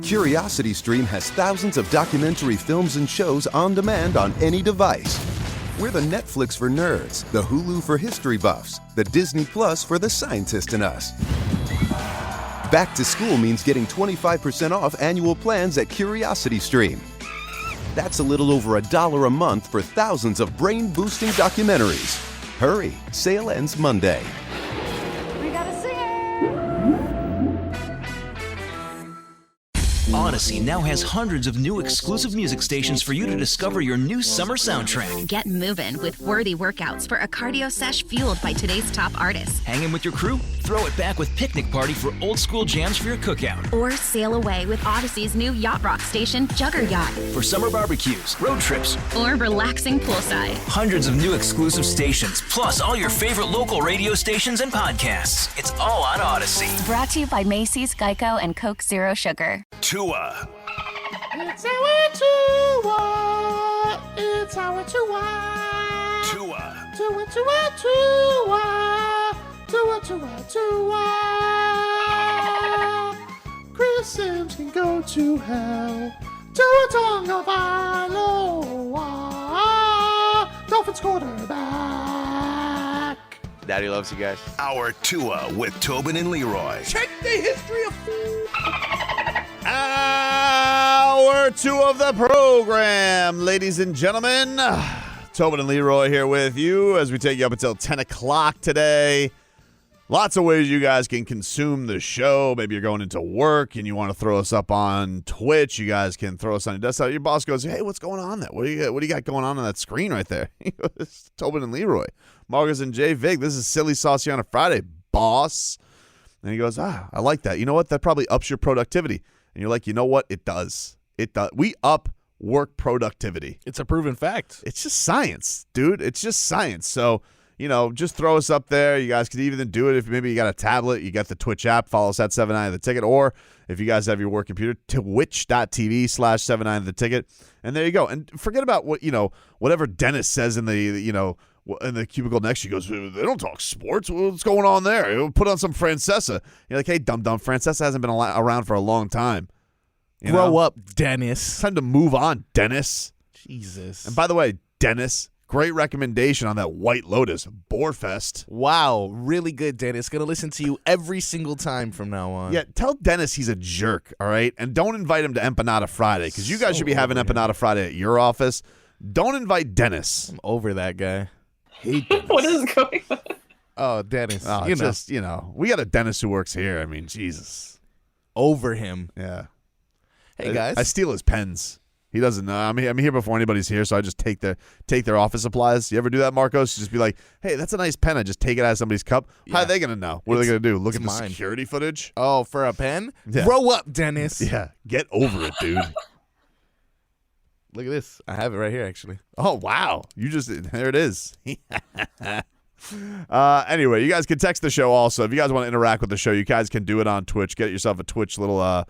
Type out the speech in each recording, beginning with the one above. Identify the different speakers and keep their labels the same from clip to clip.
Speaker 1: CuriosityStream has thousands of documentary films and shows on demand on any device. We're the Netflix for nerds, the Hulu for history buffs, the Disney Plus for the scientist in us. Back to school means getting 25% off annual plans at CuriosityStream. That's a little over $1 a month for thousands of brain-boosting documentaries. Hurry, sale ends Monday.
Speaker 2: We got a singer!
Speaker 3: Odyssey now has hundreds of new exclusive music stations for you to discover your new summer soundtrack.
Speaker 4: Get moving with worthy workouts for a cardio sesh fueled by today's top artists.
Speaker 3: Hanging with your crew? Throw it back with Picnic Party for old school jams for your cookout.
Speaker 4: Or sail away with Odyssey's new yacht rock station, Jugger Yacht.
Speaker 3: For summer barbecues, road trips,
Speaker 4: or relaxing poolside.
Speaker 3: Hundreds of new exclusive stations, plus all your favorite local radio stations and podcasts. It's all on Odyssey.
Speaker 4: Brought to you by Macy's, Geico, and Coke Zero Sugar.
Speaker 3: Tua.
Speaker 5: It's our Tua. It's our Tua.
Speaker 3: Tua.
Speaker 5: Tua, Tua, Tua. Tua, Tua, Tua. Chris Sims can go to hell. Tua Tagovailoa. Dolphins quarterback.
Speaker 6: Daddy loves you guys.
Speaker 7: Our Tua with Tobin and Leroy.
Speaker 5: Check the history of food.
Speaker 8: Hour 2 of the program, ladies and gentlemen. Tobin and Leroy here with you as we take you up until 10 o'clock today. Lots of ways you guys can consume the show. Maybe you're going into work and you want to throw us up on Twitch. You guys can throw us on your desktop. Your boss goes, hey, what's going on there? What do you got going on that screen right there? He goes, Tobin and Leroy. Marcus and Jay Vig, this is Silly Saucy on a Friday, boss. And he goes, I like that. You know what? That probably ups your productivity. And you're like, you know what? It does. It does. We up work productivity.
Speaker 9: It's a proven fact.
Speaker 8: It's just science, dude. It's just science. So, just throw us up there. You guys could even do it if maybe you got a tablet. You got the Twitch app. Follow us at 79 The Ticket. Or if you guys have your work computer, twitch.tv/79 The Ticket. And there you go. And forget about whatever Dennis says in the, in the cubicle next to you. Goes, they don't talk sports. What's going on there? Put on some Francesa. You're like, hey, dum-dum, Francesa hasn't been around for a long time.
Speaker 9: Grow up, Dennis.
Speaker 8: It's time to move on, Dennis.
Speaker 9: Jesus.
Speaker 8: And by the way, Dennis, great recommendation on that White Lotus Boarfest.
Speaker 9: Wow, really good, Dennis. Going to listen to you every single time from now on.
Speaker 8: Yeah, tell Dennis he's a jerk, all right? And don't invite him to Empanada Friday because you guys should be having Empanada Friday at your office. Don't invite Dennis.
Speaker 9: I'm over that guy.
Speaker 8: Hate Dennis.
Speaker 10: What is going on?
Speaker 9: Oh, Dennis.
Speaker 8: Oh, we got a Dennis who works here. I mean, Jesus.
Speaker 9: Over him.
Speaker 8: Yeah.
Speaker 9: Hey, guys.
Speaker 8: I steal his pens. He doesn't know. I'm here before anybody's here, so I just take their office supplies. You ever do that, Marcos? You just be like, hey, that's a nice pen. I just take it out of somebody's cup. Yeah. How are they going to know? What are they going to do? Look at the security footage?
Speaker 9: Oh, for a pen?
Speaker 8: Yeah.
Speaker 9: Grow up, Dennis.
Speaker 8: Yeah. Get over it, dude.
Speaker 9: Look at this. I have it right here, actually.
Speaker 8: Oh, wow. There it is. Anyway, you guys can text the show also. If you guys want to interact with the show, you guys can do it on Twitch. Get yourself a Twitch little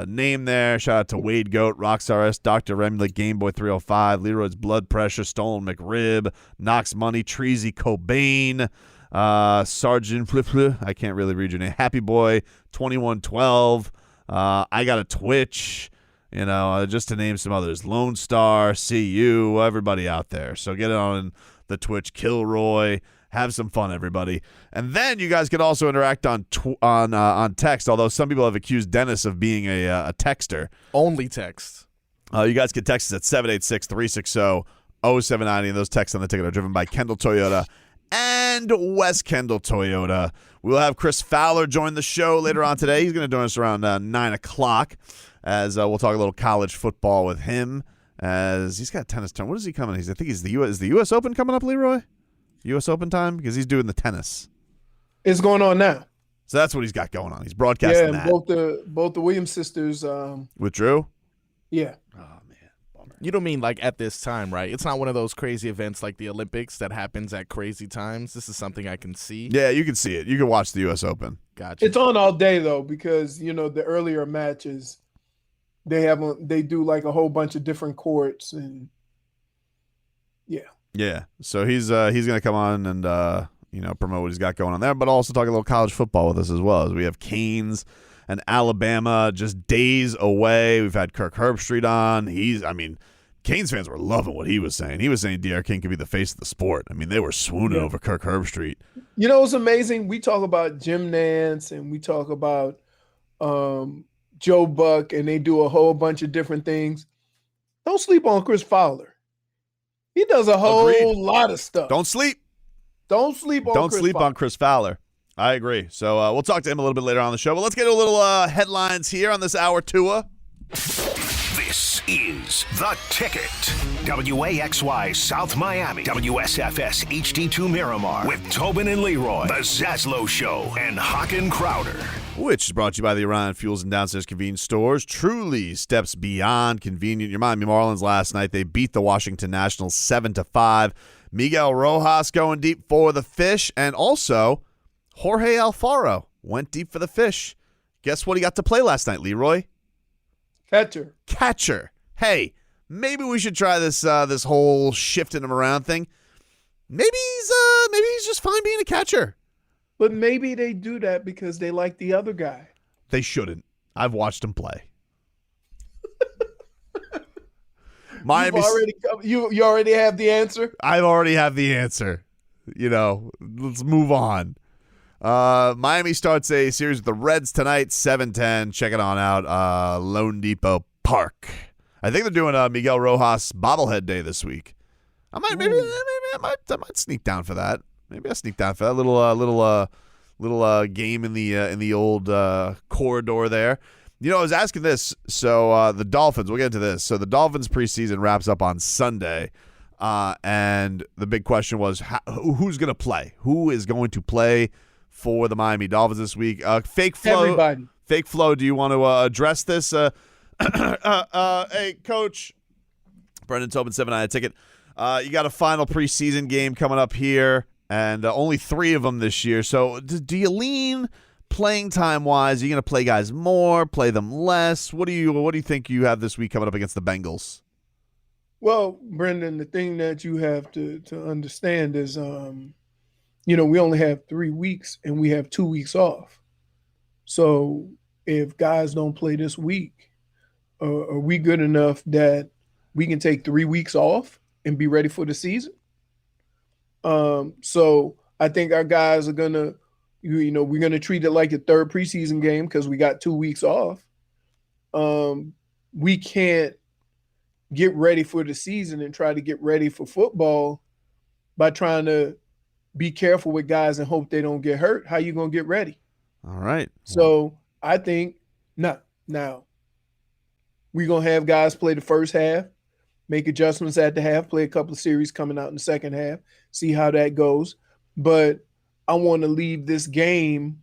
Speaker 8: name there. Shout out to Wade Goat, Rockstar S, Dr. Remley, Gameboy 305, Leroy's Blood Pressure, Stolen McRib, Knox Money, Treasy Cobain, Sergeant Flip, I can't really read your name, Happy Boy 2112, I got a Twitch, just to name some others, Lone Star, CU, everybody out there. So get it on the Twitch, Kilroy. Have some fun, everybody. And then you guys could also interact on text, although some people have accused Dennis of being a texter.
Speaker 9: Only text.
Speaker 8: You guys can text us at 786-360-0790, and those texts on the ticket are driven by Kendall Toyota and West Kendall Toyota. We'll have Chris Fowler join the show later on today. He's going to join us around 9 o'clock as we'll talk a little college football with him as he's got a tennis turn. What is he coming? I think he's is the U.S. Open coming up, Leroy? U.S. Open time? Because he's doing the tennis.
Speaker 11: It's going on now.
Speaker 8: So that's what he's got going on. He's broadcasting that.
Speaker 11: Both the Williams sisters
Speaker 8: withdrew?
Speaker 11: Yeah.
Speaker 8: Oh, man. Bummer.
Speaker 9: You don't mean like at this time, right? It's not one of those crazy events like the Olympics that happens at crazy times. This is something I can see.
Speaker 8: Yeah, you can see it. You can watch the U.S. Open.
Speaker 9: Gotcha.
Speaker 11: It's on all day, though, because, the earlier matches, they do like a whole bunch of different courts and yeah.
Speaker 8: Yeah, so he's going to come on and promote what he's got going on there, but also talk a little college football with us as well, as we have Canes and Alabama just days away. We've had Kirk Herbstreit on. Canes fans were loving what he was saying. He was saying D.R. King could be the face of the sport. I mean, they were swooning over Kirk Herbstreit.
Speaker 11: You know, it's amazing. We talk about Jim Nance and we talk about Joe Buck, and they do a whole bunch of different things. Don't sleep on Chris Fowler. He does a whole lot of stuff.
Speaker 8: Don't sleep.
Speaker 11: Don't sleep on
Speaker 8: Chris Fowler. I agree. So we'll talk to him a little bit later on the show. But let's get a little headlines here on this hour, Tua.
Speaker 7: This is The Ticket. WAXY South Miami. WSFS HD2 Miramar. With Tobin and Leroy. The Zaslow Show. And Hawken Crowder.
Speaker 8: Which is brought to you by the Orion Fuels and Downstairs Convenience Stores. Truly steps beyond convenient. Your Miami Marlins last night, they beat the Washington Nationals 7-5. Miguel Rojas going deep for the Fish. And also, Jorge Alfaro went deep for the Fish. Guess what he got to play last night, Leroy? Catcher. Hey, maybe we should try this this whole shifting him around thing. Maybe he's just fine being a catcher.
Speaker 11: But maybe they do that because they like the other guy.
Speaker 8: They shouldn't. I've watched him play. Miami.
Speaker 11: You already have the answer?
Speaker 8: I already have the answer. Let's move on. Miami starts a series with the Reds tonight, 7:10. Check it on out. Lone Depot Park. I think they're doing a Miguel Rojas bobblehead day this week. I might sneak down for that. Maybe I'll sneak down for that little game in the old corridor there. I was asking this. So the Dolphins. We'll get into this. So the Dolphins preseason wraps up on Sunday, and the big question was who's going to play? Who is going to play for the Miami Dolphins this week? Fake Flo.
Speaker 11: Everybody.
Speaker 8: Fake Flo. Do you want to address this? Hey, Coach Brendan Tobin, 7-9 a ticket. You got a final preseason game coming up here, and only 3 of them this year. So do you lean playing time wise? Are you going to play guys more, play them less? What do you think you have this week coming up against the Bengals?
Speaker 11: Well, Brendan, the thing that you have to understand is, we only have 3 weeks and we have 2 weeks off. So if guys don't play this week, are we good enough that we can take 3 weeks off and be ready for the season? So I think our guys are going to, we're going to treat it like a third preseason game because we got 2 weeks off. We can't get ready for the season and try to get ready for football by trying to be careful with guys and hope they don't get hurt. How you going to get ready?
Speaker 8: All right.
Speaker 11: So I think now we're going to have guys play the first half, make adjustments at the half, play a couple of series coming out in the second half, see how that goes. But I want to leave this game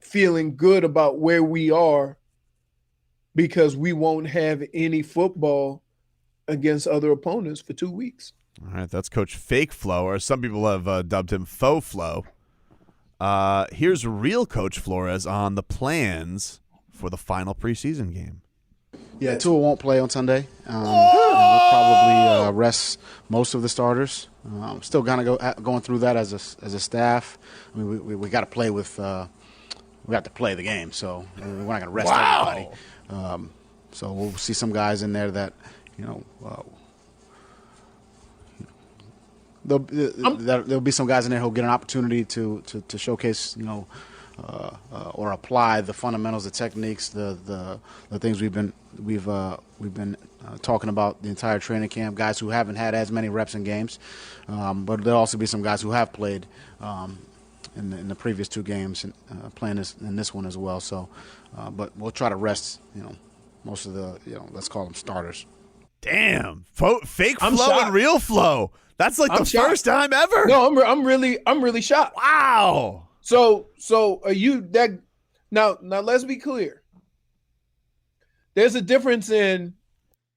Speaker 11: feeling good about where we are because we won't have any football against other opponents for 2 weeks.
Speaker 8: All right, that's Coach Fake Flo, or some people have dubbed him Faux Flo. Here's real Coach Flores on the plans for the final preseason game.
Speaker 6: Yeah, Tua won't play on Sunday. And we'll probably rest most of the starters. Still kind of going through that as a staff. I mean, we got to play with we have to play the game, so we're not going to rest everybody. So we'll see some guys in there that there'll be some guys in there who'll get an opportunity to showcase or apply the fundamentals, the techniques, the things we've been talking about the entire training camp. Guys who haven't had as many reps in games, but there'll also be some guys who have played in the previous 2 games and playing in this one as well. So, but we'll try to rest most of the let's call them starters.
Speaker 8: Damn, fake Flo and real Flo. That's like the first time ever.
Speaker 11: No, I'm really shocked.
Speaker 8: Wow.
Speaker 11: So are you that now let's be clear. There's a difference in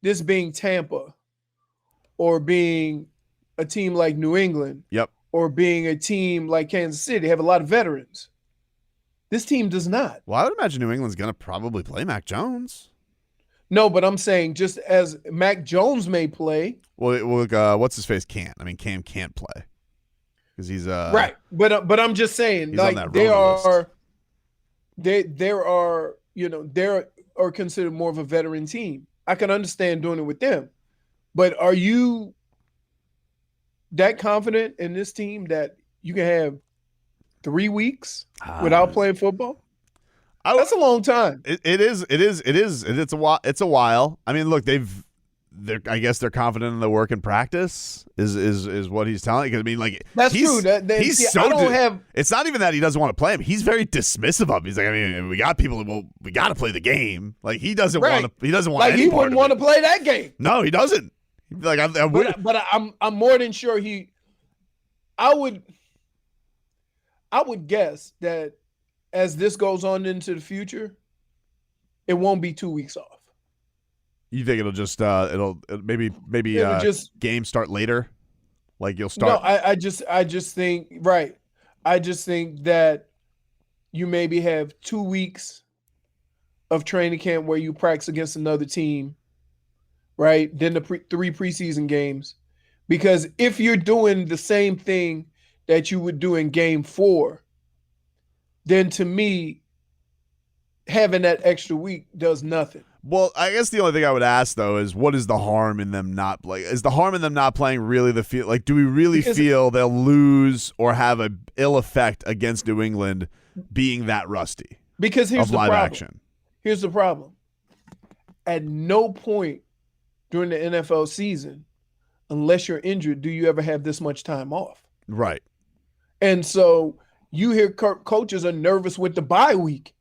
Speaker 11: this being Tampa or being a team like New England.
Speaker 8: Yep.
Speaker 11: Or being a team like Kansas City. They have a lot of veterans. This team does not.
Speaker 8: Well, I would imagine New England's going to probably play Mac Jones.
Speaker 11: No, but I'm saying just as Mac Jones may play.
Speaker 8: Well, what's his face can't. I mean, Cam can't play because he's
Speaker 11: right. But I'm just saying, like
Speaker 8: on that
Speaker 11: there are
Speaker 8: list.
Speaker 11: there are considered more of a veteran team. I can understand doing it with them, but are you that confident in this team that you can have 3 weeks without playing football? That's a long time.
Speaker 8: It is. It's a while. I mean, look, I guess they're confident in the work and practice is what he's telling. Because I mean, like
Speaker 11: that's true.
Speaker 8: It's not even that he doesn't want to play him. He's very dismissive of him. He's like, I mean, we got people. Well, we got to play the game. Like he doesn't want to. He doesn't want.
Speaker 11: Like he wouldn't want to play that game.
Speaker 8: No, he doesn't. Like
Speaker 11: but I'm more than sure I would guess that as this goes on into the future, it won't be 2 weeks off.
Speaker 8: You think it'll just maybe games start later? Like you'll start.
Speaker 11: No, I just think right. I just think that you maybe have 2 weeks of training camp where you practice against another team, right? Then the 3 preseason games, because if you're doing the same thing that you would do in game 4, then to me, having that extra week does nothing.
Speaker 8: Well, I guess the only thing I would ask though is what is the harm in them not playing? Is the harm in them not playing really the feel? Like, do we really feel they'll lose or have a ill effect against New England being that rusty?
Speaker 11: Because here's the
Speaker 8: live
Speaker 11: problem.
Speaker 8: action.
Speaker 11: Here's the problem. At no point during the NFL season, unless you're injured, do you ever have this much time off.
Speaker 8: Right.
Speaker 11: And so you hear coaches are nervous with the bye week.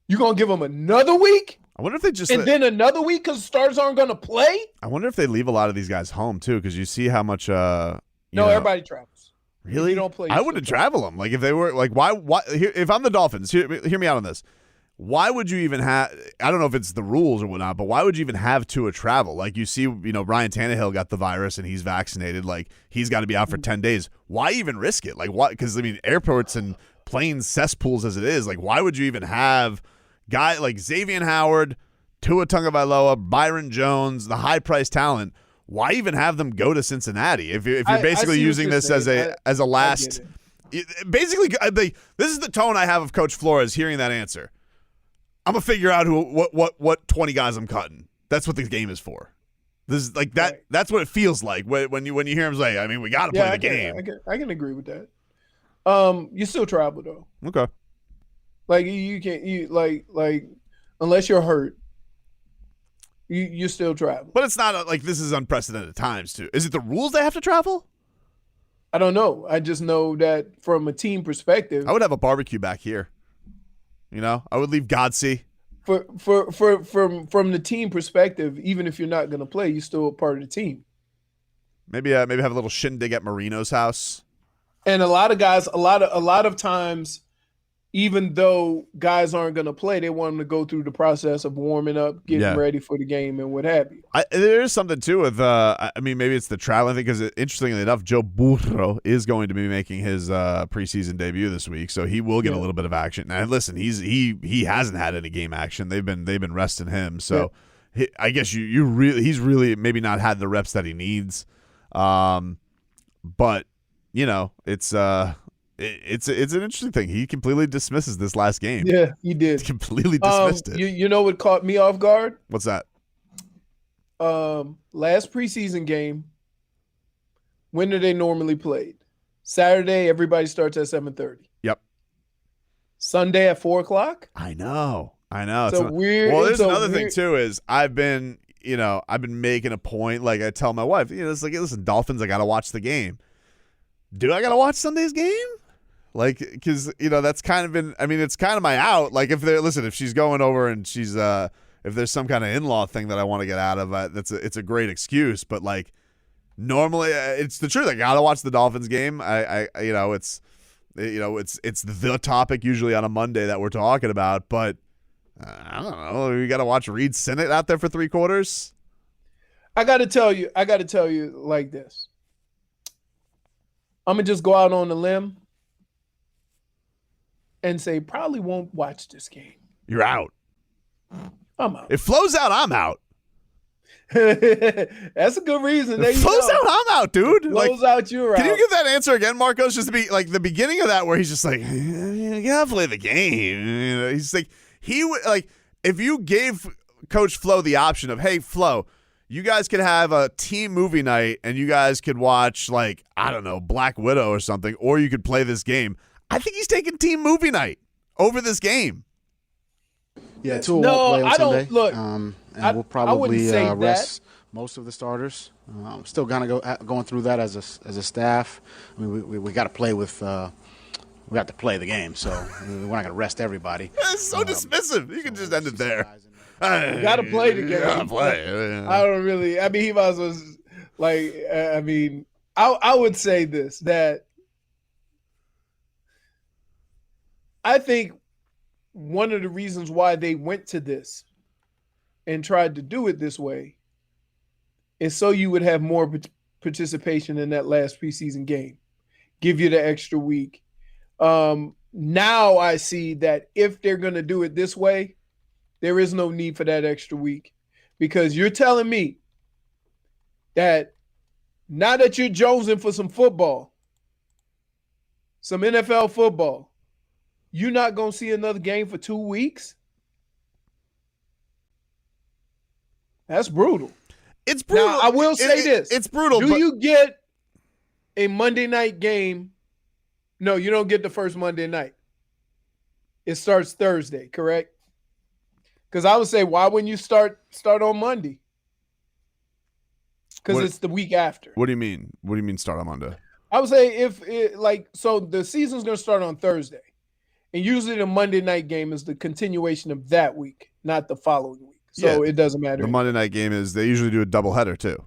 Speaker 11: You're going to give them another week?
Speaker 8: I wonder if they just
Speaker 11: then another week because starters aren't going to play?
Speaker 8: I wonder if they leave a lot of these guys home too, because you see how much.
Speaker 11: Everybody travels.
Speaker 8: Really?
Speaker 11: You don't play.
Speaker 8: I wouldn't travel them. Like if they were like, why? If I'm the Dolphins, hear me out on this. Why would you even have? I don't know if it's the rules or whatnot, but why would you even have Tua travel? Like you see, Ryan Tannehill got the virus and he's vaccinated. Like he's got to be out for 10 days. Why even risk it? Like why? Because I mean, airports and planes cesspools as it is. Like why would you even have guy like Xavier Howard, Tua Tagovailoa, Byron Jones, the high-priced talent? Why even have them go to Cincinnati if you're basically using this as a last? Basically, this is the tone I have of Coach Flores hearing that answer. I'm gonna figure out what 20 guys I'm cutting. That's what the game is for. This is like that. Right. That's what it feels like when you hear him say, I mean, we got to play the game.
Speaker 11: I can agree with that. You still travel though.
Speaker 8: Okay.
Speaker 11: Like you can't like unless you're hurt, you still travel.
Speaker 8: But it's not like this is unprecedented times too. Is it the rules they have to travel?
Speaker 11: I don't know. I just know that from a team perspective,
Speaker 8: I would have a barbecue back here. I would leave Godsey.
Speaker 11: From the team perspective, even if you're not going to play, you're still a part of the team.
Speaker 8: Maybe have a little shindig at Marino's house.
Speaker 11: And a lot of guys, a lot of times, even though guys aren't going to play, they want them to go through the process of warming up, getting ready for the game, and what have you.
Speaker 8: There is something too with, maybe it's the traveling thing because interestingly enough, Joe Burrow is going to be making his preseason debut this week, so he will get a little bit of action. And listen, he hasn't had any game action. They've been resting him, so I guess he's really maybe not had the reps that he needs, but it's. It's an interesting thing. He completely dismisses this last game.
Speaker 11: Yeah, he did.
Speaker 8: He completely dismissed it.
Speaker 11: You know what caught me off guard?
Speaker 8: What's that?
Speaker 11: Last preseason game. When are they normally played? Saturday. Everybody starts at 7:30.
Speaker 8: Yep.
Speaker 11: Sunday at 4:00.
Speaker 8: I know. It's
Speaker 11: weird.
Speaker 8: Well, there's another thing too. Is I've been making a point. Like I tell my wife, it's like, listen, Dolphins. I got to watch the game. Do I got to watch Sunday's game? Like, because, that's kind of been, it's kind of my out. Like, if she's going over and she's, if there's some kind of in-law thing that I want to get out of, it's a great excuse. But, like, normally, it's the truth. I got to watch the Dolphins game. It's the topic usually on a Monday that we're talking about. But, I don't know. You got to watch Reed Sinnett out there for 3 quarters.
Speaker 11: I got to tell you like this. I'm going to just go out on a limb and say probably won't watch this game.
Speaker 8: You're out.
Speaker 11: I'm out.
Speaker 8: If Flo's out, I'm out.
Speaker 11: That's a good reason. There you
Speaker 8: Flo's
Speaker 11: go.
Speaker 8: out, I'm out, dude.
Speaker 11: Flo's out, you're out.
Speaker 8: Can you give that answer again, Marcos? Just to be like the beginning of that where he's just like, you gotta play the game. You know, he's like, he would like if you gave Coach Flo the option of, hey, Flo, you guys could have a team movie night and you guys could watch, like, I don't know, Black Widow or something, or you could play this game. I think he's taking team movie night over this game.
Speaker 6: Yeah, Tua won't play on
Speaker 11: I
Speaker 6: Sunday.
Speaker 11: don't look.
Speaker 6: And
Speaker 11: I
Speaker 6: we'll probably
Speaker 11: say
Speaker 6: rest most of the starters. Still kind of going through that as a staff. I mean, we got to play with. We got to play the game, so we're not going to rest everybody.
Speaker 8: That's so dismissive. You can just end it there.
Speaker 11: You got to play the game.
Speaker 8: Gotta play.
Speaker 11: I don't really. I mean, he might as well. Like, I mean, I would say this, that I think one of the reasons why they went to this and tried to do it this way is so you would have more participation in that last preseason game, give you the extra week. Now I see that if they're going to do it this way, there is no need for that extra week, because you're telling me that now that you're jonesing for some football, some NFL football, you're not going to see another game for 2 weeks? That's brutal.
Speaker 8: It's brutal.
Speaker 11: Now, I will say this.
Speaker 8: It's brutal.
Speaker 11: Do you get a Monday night game? No, you don't get the first Monday night. It starts Thursday, correct? Because I would say, why wouldn't you start on Monday? Because it's the week after.
Speaker 8: What do you mean? What do you mean start on Monday?
Speaker 11: I would say so the season's going to start on Thursday. And usually the Monday night game is the continuation of that week, not the following week. So it doesn't matter.
Speaker 8: The Monday night game is, they usually do a doubleheader too.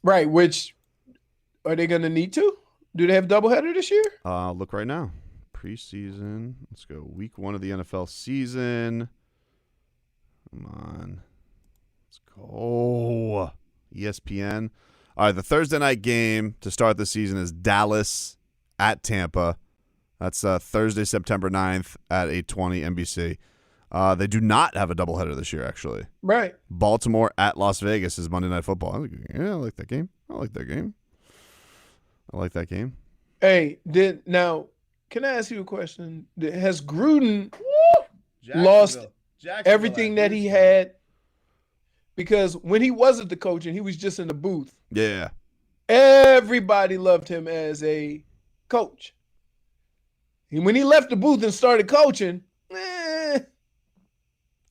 Speaker 11: Right, which, are they going to need to? Do they have doubleheader this year?
Speaker 8: Look right now. Preseason. Let's go. Week 1 of the NFL season. Come on. Let's go. ESPN. All right, the Thursday night game to start the season is Dallas at Tampa. That's Thursday, September 9th at 8:20 NBC. They do not have a doubleheader this year, actually.
Speaker 11: Right.
Speaker 8: Baltimore at Las Vegas is Monday Night Football. I like that game. I like that game.
Speaker 11: Hey, can I ask you a question? Has Gruden lost everything that he had? Because when he wasn't the coach and he was just in the booth,
Speaker 8: yeah,
Speaker 11: everybody loved him as a coach. And when he left the booth and started coaching,
Speaker 8: yeah,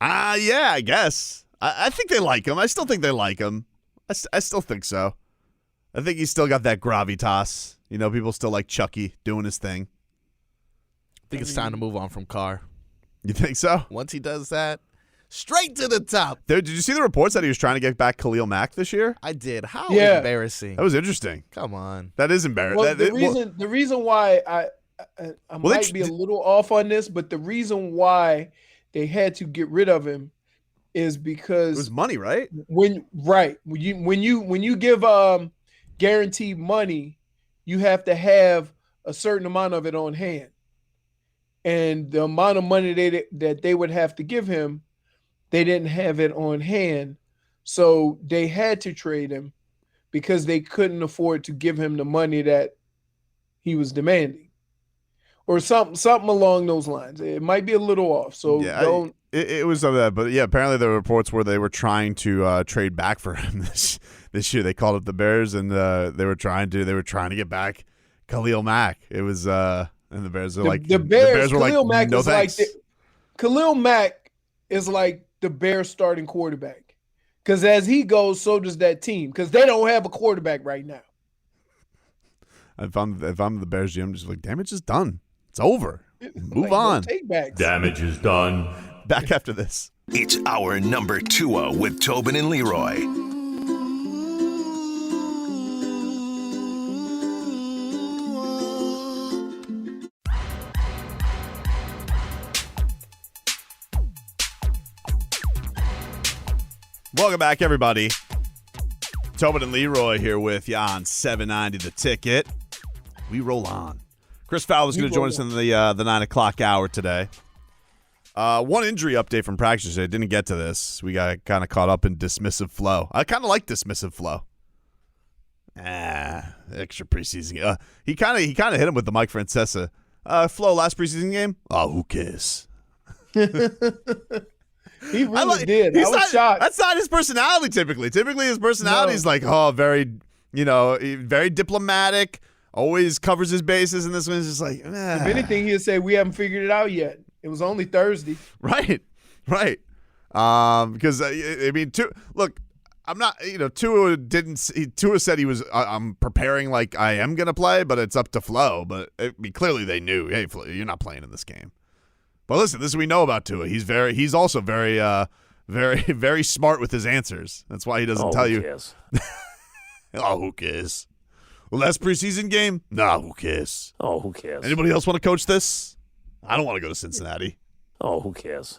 Speaker 8: I guess. I think they like him. I still think they like him. I still think so. I think he's still got that gravitas. You know, people still like Chucky doing his thing.
Speaker 9: I think it's time to move on from Carr.
Speaker 8: You think so?
Speaker 9: Once he does that, straight to the top.
Speaker 8: Did you see the reports that he was trying to get back Khalil Mack this year?
Speaker 9: I did. How embarrassing.
Speaker 8: That was interesting.
Speaker 9: Come on.
Speaker 8: That is embarrassing.
Speaker 11: Well, the reason why I might be a little off on this, but the reason why they had to get rid of him is because
Speaker 8: it was money, right?
Speaker 11: When you give guaranteed money, you have to have a certain amount of it on hand. And the amount of money that they would have to give him, they didn't have it on hand. So they had to trade him because they couldn't afford to give him the money that he was demanding. Or something along those lines. It might be a little off. So don't.
Speaker 8: It was some of that, but yeah, apparently there were reports where they were trying to trade back for him this year. They called up the Bears and they were trying to get back Khalil Mack. It was and the Bears are
Speaker 11: the Bears were
Speaker 8: Khalil
Speaker 11: like,
Speaker 8: Mack no thanks.
Speaker 11: Khalil Mack is like the Bears starting quarterback, because as he goes, so does that team, because they don't have a quarterback right now.
Speaker 8: If I'm the Bears GM, I'm just like, damage is done. It's over. Move on.
Speaker 10: Damage is done.
Speaker 8: Back after this.
Speaker 7: It's our number 2 with Tobin and Leroy.
Speaker 8: Welcome back, everybody. Tobin and Leroy here with you on 790 The Ticket. We roll on. Chris Fowler's going to join us in the 9 o'clock hour today. One injury update from practice. I didn't get to this. We got kind of caught up in dismissive flow. I kind of like dismissive flow. Extra preseason. He kind of hit him with the Mike Francesa. Flo, last preseason game? Oh, who cares?
Speaker 11: He really did. I was shocked.
Speaker 8: That's not his personality typically. Typically his personality is like, very, very diplomatic, always covers his bases, and this one's just like,
Speaker 11: If anything, he'll say, we haven't figured it out yet. It was only Thursday.
Speaker 8: Right. Because, look, I'm not, Tua said he was, I'm preparing like I am going to play, but it's up to Flo. But clearly they knew, hey, Flo, you're not playing in this game. But listen, this we know about Tua. He's also very, very, very smart with his answers. That's why he doesn't tell you.
Speaker 10: Cares?
Speaker 8: Who cares? Last preseason game? Nah, who cares?
Speaker 10: Who cares?
Speaker 8: Anybody else want to coach this? I don't want to go to Cincinnati.
Speaker 10: Who cares?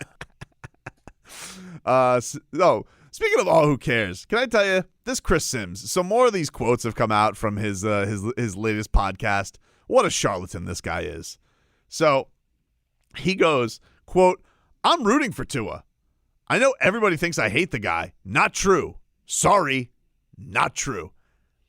Speaker 8: Speaking of who cares? Can I tell you this? Chris Sims. So more of these quotes have come out from his latest podcast. What a charlatan this guy is. So he goes, quote, "I'm rooting for Tua. I know everybody thinks I hate the guy. Not true. Sorry, not true."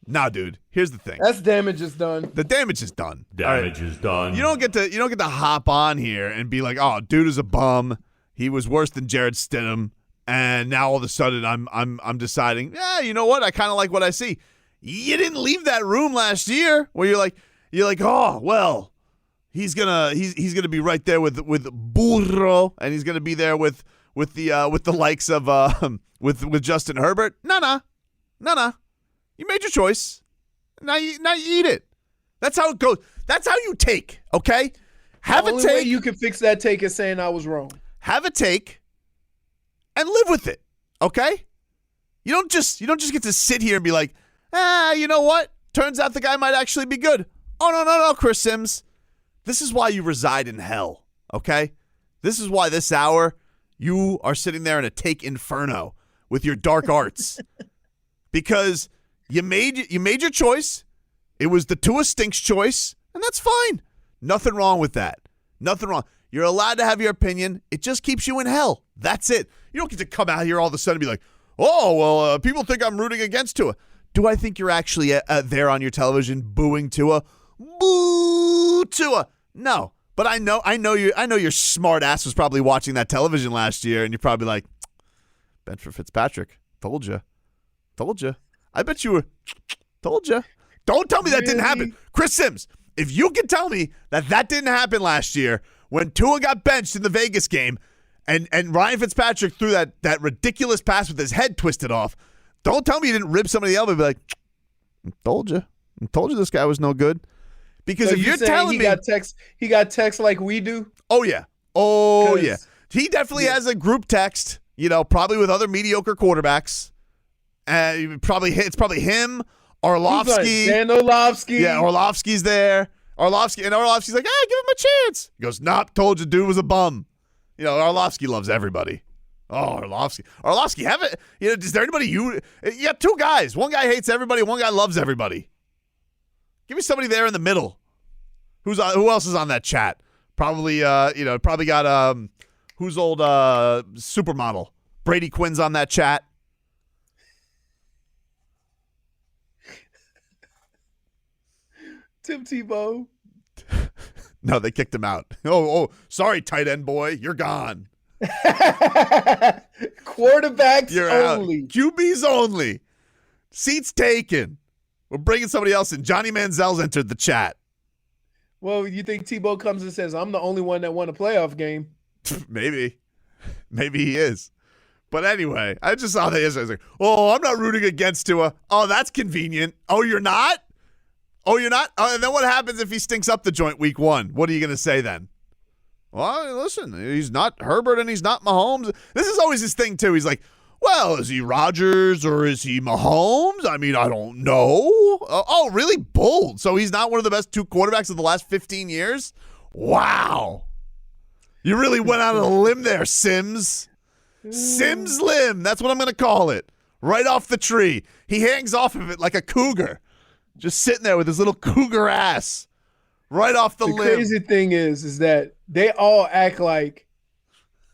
Speaker 8: Nah, dude. Here's the thing.
Speaker 11: That's damage is done.
Speaker 8: The damage is done.
Speaker 10: Damage is done.
Speaker 8: You don't get to hop on here and be like, "Oh, dude is a bum. He was worse than Jared Stidham." And now all of a sudden I'm deciding, you know what? I kind of like what I see. You didn't leave that room last year where you're like, oh, well, he's gonna be right there with Burro, and he's gonna be there with the likes of with Justin Herbert. No. You made your choice. Now you eat it. That's how it goes. That's how you take. Okay, have a take.
Speaker 11: The only way you can fix that take is saying I was wrong.
Speaker 8: Have a take. And live with it, okay? You don't just get to sit here and be like, you know what? Turns out the guy might actually be good. Oh, no, Chris Sims. This is why you reside in hell, okay? This is why this hour you are sitting there in a take inferno with your dark arts. Because you made your choice. It was the Tua Stinks choice, and that's fine. Nothing wrong with that. Nothing wrong. You're allowed to have your opinion. It just keeps you in hell. That's it. You don't get to come out here all of a sudden and be like, people think I'm rooting against Tua. Do I think you're actually there on your television booing Tua? Boo Tua. No. But I know your smart ass was probably watching that television last year, and you're probably like, bench for Fitzpatrick. Told you. I bet you were. Told you. Don't tell me that didn't happen. Chris Sims, if you can tell me that didn't happen last year when Tua got benched in the Vegas game and Ryan Fitzpatrick threw that ridiculous pass with his head twisted off, don't tell me you didn't rib somebody else and be like, I told you this guy was no good. Because
Speaker 11: so
Speaker 8: if you're telling me
Speaker 11: he got text like we do.
Speaker 8: Oh yeah. Yeah. He definitely has a group text, probably with other mediocre quarterbacks. It's probably him, Orlovsky.
Speaker 11: Dan Orlovsky.
Speaker 8: Yeah, Orlovsky's there. Orlovsky's like, give him a chance. He goes, nope, told you dude was a bum. Orlovsky loves everybody. Oh, Orlovsky, have it. Is there anybody you got two guys. One guy hates everybody, one guy loves everybody. Give me somebody there in the middle. Who else is on that chat? Probably got who's old supermodel? Brady Quinn's on that chat.
Speaker 11: Tim Tebow.
Speaker 8: No, they kicked him out. Oh, sorry, tight end boy, you're gone.
Speaker 11: Quarterbacks
Speaker 8: you're
Speaker 11: only.
Speaker 8: Out. QBs only. Seats taken. We're bringing somebody else in. Johnny Manziel's entered the chat.
Speaker 11: Well, you think Tebow comes and says, I'm the only one that won a playoff game?
Speaker 8: Maybe he is. But anyway, I just saw that yesterday. I was like, I'm not rooting against Tua. Oh, that's convenient. Oh, you're not? Oh, and then what happens if he stinks up the joint week 1? What are you going to say then? Well, listen, he's not Herbert and he's not Mahomes. This is always his thing, too. He's like, well, is he Rodgers or is he Mahomes? I mean, I don't know. Really bold. So he's not one of the best 2 quarterbacks of the last 15 years? Wow. You really went out on a limb there, Sims. Sims limb. That's what I'm going to call it. Right off the tree. He hangs off of it like a cougar. Just sitting there with his little cougar ass. Right off the limb.
Speaker 11: The crazy thing is that they all act like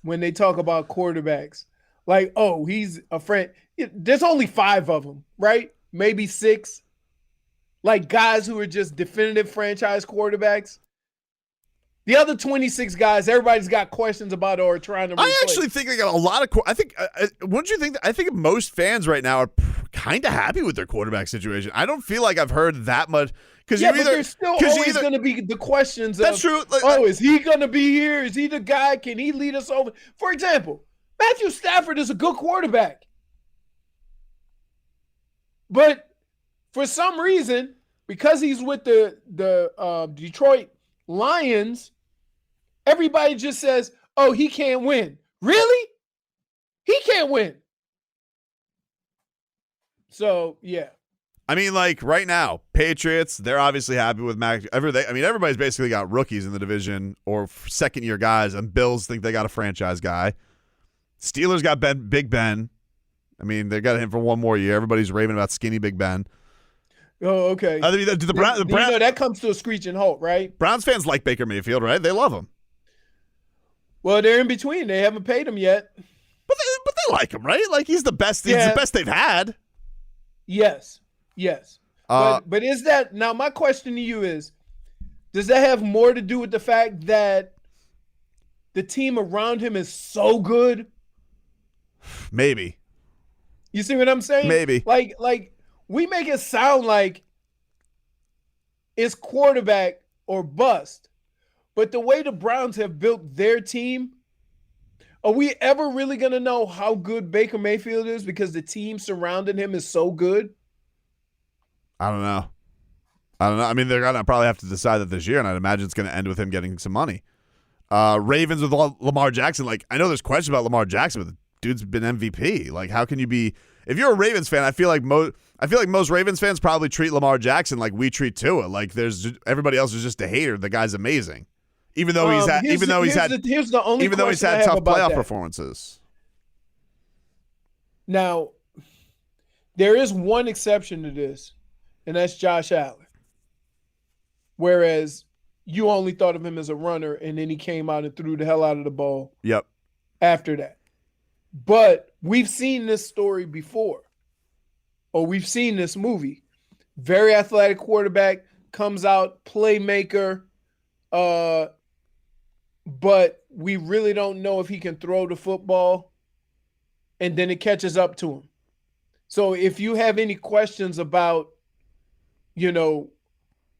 Speaker 11: when they talk about quarterbacks. Like, oh, he's a friend. There's only 5 of them, right? Maybe 6. Like guys who are just definitive franchise quarterbacks. The other 26 guys, everybody's got questions about or trying to replace.
Speaker 8: I actually think they got a lot of. I think. Wouldn't you think? I think most fans right now are kind of happy with their quarterback situation. I don't feel like I've heard that much.
Speaker 11: But there's still always going to be the questions.
Speaker 8: That's true.
Speaker 11: Is he going to be here? Is he the guy? Can he lead us over? For example, Matthew Stafford is a good quarterback, but for some reason, because he's with the Detroit Lions, everybody just says, oh, he can't win. Really? He can't win. So, yeah.
Speaker 8: I mean, like right now, Patriots, they're obviously happy with Mac. Everybody's basically got rookies in the division or second-year guys, and Bills think they got a franchise guy. Steelers got Big Ben. I mean, they got him for one more year. Everybody's raving about skinny Big Ben.
Speaker 11: Oh, okay. That comes to a screeching halt, right?
Speaker 8: Browns fans like Baker Mayfield, right? They love him.
Speaker 11: Well, they're in between. They haven't paid him yet.
Speaker 8: But they like him, right? Like he's the best. He's the best they've had.
Speaker 11: Yes. But is that now? My question to you is: does that have more to do with the fact that the team around him is so good?
Speaker 8: Maybe.
Speaker 11: You see what I'm saying?
Speaker 8: Maybe.
Speaker 11: Like we make it sound like it's quarterback or bust, but the way the Browns have built their team, are we ever really going to know how good Baker Mayfield is because the team surrounding him is so good?
Speaker 8: I don't know. I mean, they're going to probably have to decide that this year, and I'd imagine it's going to end with him getting some money. Ravens with Lamar Jackson. Like, I know there's questions about Lamar Jackson, but the dude's been MVP. Like, how can you be – if you're a Ravens fan, I feel like most Ravens fans probably treat Lamar Jackson like we treat Tua. Like, everybody else is just a hater. The guy's amazing. Even though he's had tough playoff performances.
Speaker 11: Now, there is one exception to this, and that's Josh Allen. Whereas you only thought of him as a runner, and then he came out and threw the hell out of the ball.
Speaker 8: Yep.
Speaker 11: After that. But we've seen this story before, or we've seen this movie. Very athletic quarterback, comes out, playmaker, but we really don't know if he can throw the football, and then it catches up to him. So if you have any questions about,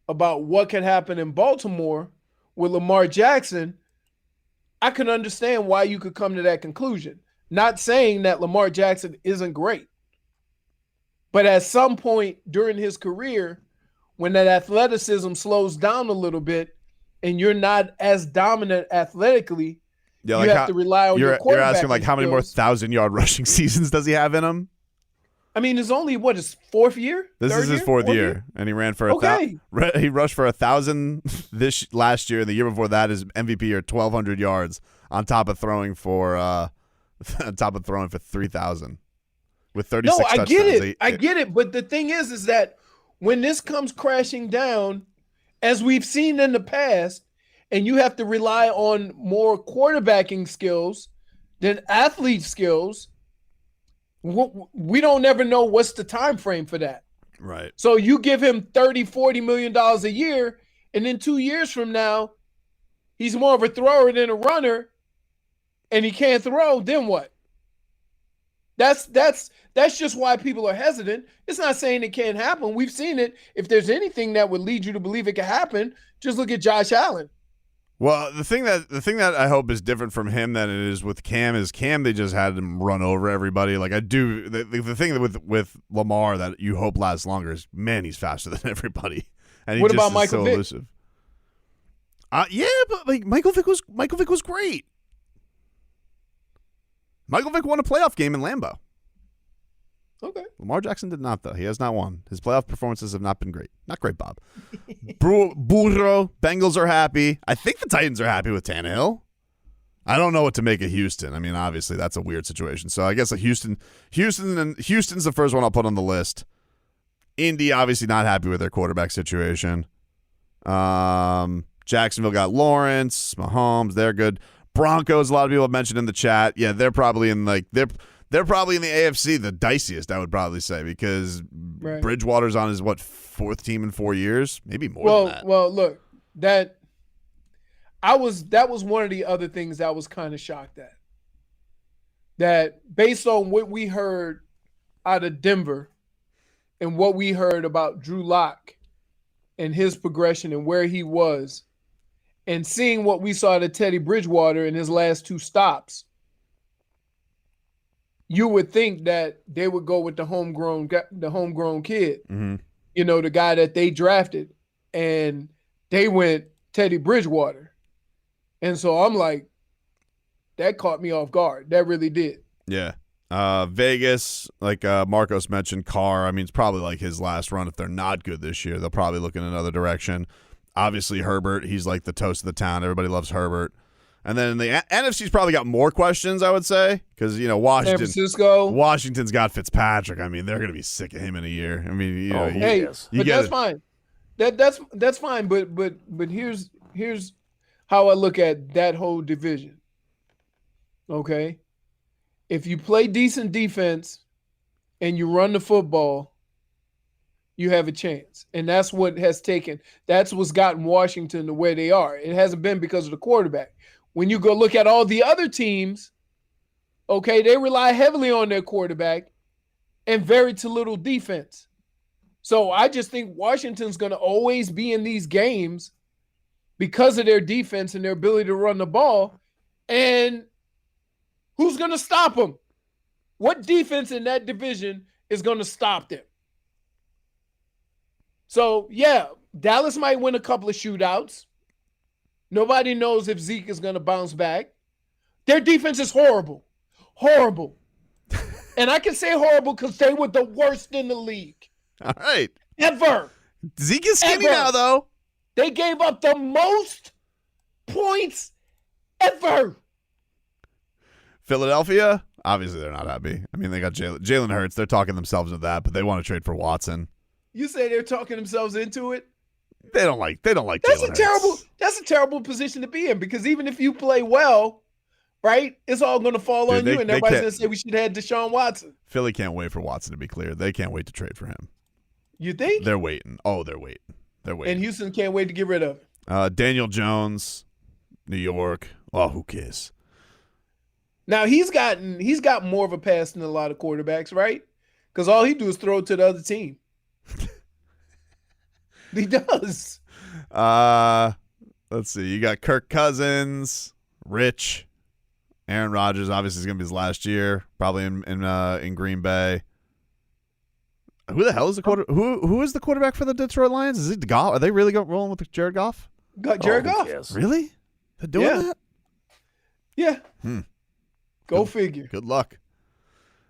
Speaker 11: about what could happen in Baltimore with Lamar Jackson, I can understand why you could come to that conclusion. Not saying that Lamar Jackson isn't great, but at some point during his career, when that athleticism slows down a little bit and you're not as dominant athletically, you have to rely on your quarterback.
Speaker 8: You're asking like how many more 1,000-yard rushing seasons does he have in him?
Speaker 11: I mean, it's only his fourth year.
Speaker 8: This is his fourth year, and he ran for he rushed for 1,000 last year, and the year before that, his MVP year, 1,200 yards on top of throwing for 3,000 with 36 touchdowns.
Speaker 11: I get it, but the thing is that when this comes crashing down, as we've seen in the past, and you have to rely on more quarterbacking skills than athlete skills. We don't ever know what's the time frame for that.
Speaker 8: Right.
Speaker 11: So you give him $30-40 million a year, and then 2 years from now, he's more of a thrower than a runner, and he can't throw, then what? That's just why people are hesitant. It's not saying it can't happen. We've seen it. If there's anything that would lead you to believe it can happen, just look at Josh Allen.
Speaker 8: Well, the thing that I hope is different from him than it is with Cam is Cam, they just had him run over everybody. Like I do, the thing with Lamar that you hope lasts longer is, man, he's faster than everybody. And he
Speaker 11: what
Speaker 8: just
Speaker 11: about
Speaker 8: is
Speaker 11: Michael
Speaker 8: so
Speaker 11: Vick?
Speaker 8: elusive. Yeah, but like Michael Vick was great. Michael Vick won a playoff game in Lambeau.
Speaker 11: Okay.
Speaker 8: Lamar Jackson did not, though. He has not won. His playoff performances have not been great. Not great, Bob. Burro, Bengals are happy. I think the Titans are happy with Tannehill. I don't know what to make of Houston. I mean, obviously, that's a weird situation. So I guess Houston's the first one I'll put on the list. Indy, obviously not happy with their quarterback situation. Jacksonville got Lawrence, Mahomes. They're good. Broncos, a lot of people have mentioned in the chat. Yeah, they're probably in they're probably in the AFC, the diciest, I would probably say, because Bridgewater's on his fourth team in 4 years, maybe more than that.
Speaker 11: Well, look, that was one of the other things I was kind of shocked at. That based on what we heard out of Denver and what we heard about Drew Lock and his progression and where he was, and seeing what we saw to Teddy Bridgewater in his last 2 stops, you would think that they would go with the homegrown kid, you know, the guy that they drafted, and they went Teddy Bridgewater. And so I'm like, that caught me off guard. That really did.
Speaker 8: Yeah. Vegas, like Marcos mentioned, Carr, I mean, it's probably like his last run. If they're not good this year, they'll probably look in another direction. Obviously, Herbert, he's like the toast of the town. Everybody loves Herbert. And then the NFC's probably got more questions, I would say, because, you know, Washington's got Fitzpatrick. I mean, they're going to be sick of him in a year. I mean, you know,
Speaker 11: but that's fine. That's fine. But here's how I look at that whole division. Okay, if you play decent defense and you run the football, you have a chance. And that's what has taken. That's what's gotten Washington to where they are. It hasn't been because of the quarterback. When you go look at all the other teams, okay, they rely heavily on their quarterback and very to little defense. So I just think Washington's going to always be in these games because of their defense and their ability to run the ball. And who's going to stop them? What defense in that division is going to stop them? So, yeah, Dallas might win a couple of shootouts. Nobody knows if Zeke is going to bounce back. Their defense is horrible. Horrible. And I can say horrible because they were the worst in the league.
Speaker 8: All right.
Speaker 11: Ever.
Speaker 8: Zeke is skinny now, though.
Speaker 11: They gave up the most points ever.
Speaker 8: Philadelphia, obviously they're not happy. I mean, they got Jalen Hurts. They're talking themselves into that, but they want to trade for Watson.
Speaker 11: You say they're talking themselves into it?
Speaker 8: They don't like Jalen Hurts.
Speaker 11: That's a terrible position to be in, because even if you play well, right, it's all going to fall on you, and everybody's going to say we should have Deshaun Watson.
Speaker 8: Philly can't wait for Watson to be cleared. They can't wait to trade for him.
Speaker 11: You think?
Speaker 8: They're waiting. Oh, they're waiting.
Speaker 11: And Houston can't wait to get rid of him.
Speaker 8: Daniel Jones, New York. Oh, who cares?
Speaker 11: Now he's got more of a pass than a lot of quarterbacks, right? Because all he do is throw it to the other team. He does.
Speaker 8: Let's see. You got Kirk Cousins, Rich, Aaron Rodgers. Obviously, is going to be his last year, probably in Green Bay. Who the hell is the Who is the quarterback for the Detroit Lions? Is it Goff? Are they really rolling with Jared Goff?
Speaker 11: Jared Goff?
Speaker 9: Yes.
Speaker 8: Really? They're doing that?
Speaker 11: Yeah. Go figure.
Speaker 8: Good luck.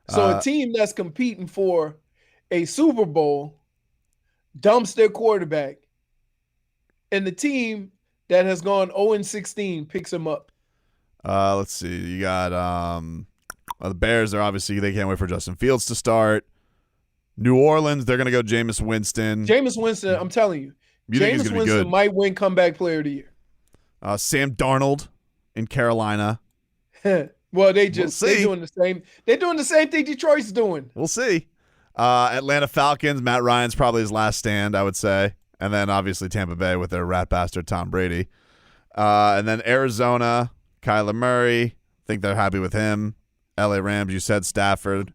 Speaker 11: So a team that's competing for a Super Bowl dumps their quarterback, and the team that has gone 0-16 picks him up.
Speaker 8: Let's see. You got the Bears. They can't wait for Justin Fields to start. New Orleans, they're going to go Jameis Winston.
Speaker 11: I'm telling you.
Speaker 8: Jameis Winston
Speaker 11: might win comeback player of the year.
Speaker 8: Sam Darnold in Carolina.
Speaker 11: Well, they're doing the same. They're doing the same thing Detroit's doing.
Speaker 8: We'll see. Atlanta Falcons, Matt Ryan's probably his last stand, I would say. And then obviously Tampa Bay with their rat bastard Tom Brady. And then Arizona, Kyler Murray. Think they're happy with him. LA Rams, you said Stafford.